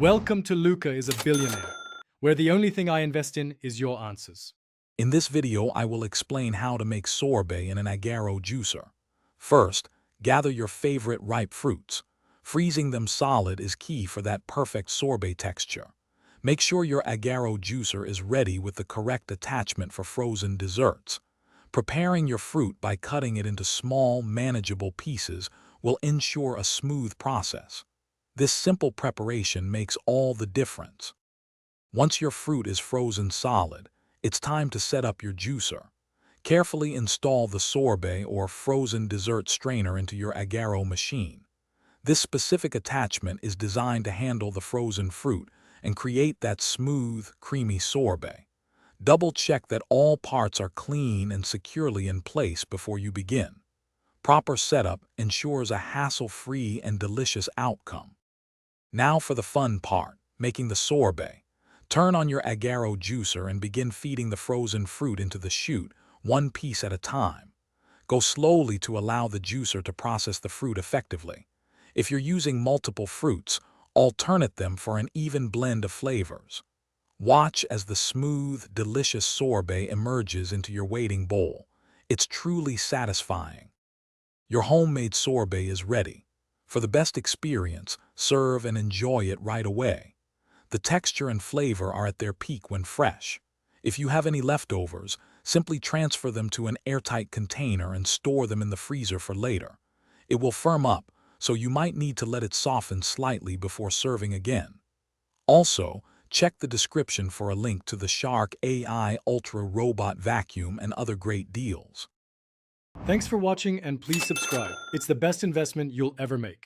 Welcome to Luca is a Billionaire, where the only thing I invest in is your answers. In this video, I will explain how to make sorbet in an Agaro juicer. First, gather your favorite ripe fruits. Freezing them solid is key for that perfect sorbet texture. Make sure your Agaro juicer is ready with the correct attachment for frozen desserts. Preparing your fruit by cutting it into small, manageable pieces will ensure a smooth process. This simple preparation makes all the difference. Once your fruit is frozen solid, it's time to set up your juicer. Carefully install the sorbet or frozen dessert strainer into your Agaro machine. This specific attachment is designed to handle the frozen fruit and create that smooth, creamy sorbet. Double-check that all parts are clean and securely in place before you begin. Proper setup ensures a hassle-free and delicious outcome. Now for the fun part, making the sorbet. Turn on your Agaro juicer and begin feeding the frozen fruit into the chute, one piece at a time. Go slowly to allow the juicer to process the fruit effectively. If you're using multiple fruits, alternate them for an even blend of flavors. Watch as the smooth, delicious sorbet emerges into your waiting bowl. It's truly satisfying. Your homemade sorbet is ready. For the best experience, serve and enjoy it right away. The texture and flavor are at their peak when fresh. If you have any leftovers, simply transfer them to an airtight container and store them in the freezer for later. It will firm up, so you might need to let it soften slightly before serving again. Also, check the description for a link to the Shark AI Ultra Robot Vacuum and other great deals. Thanks for watching and please subscribe. It's the best investment you'll ever make.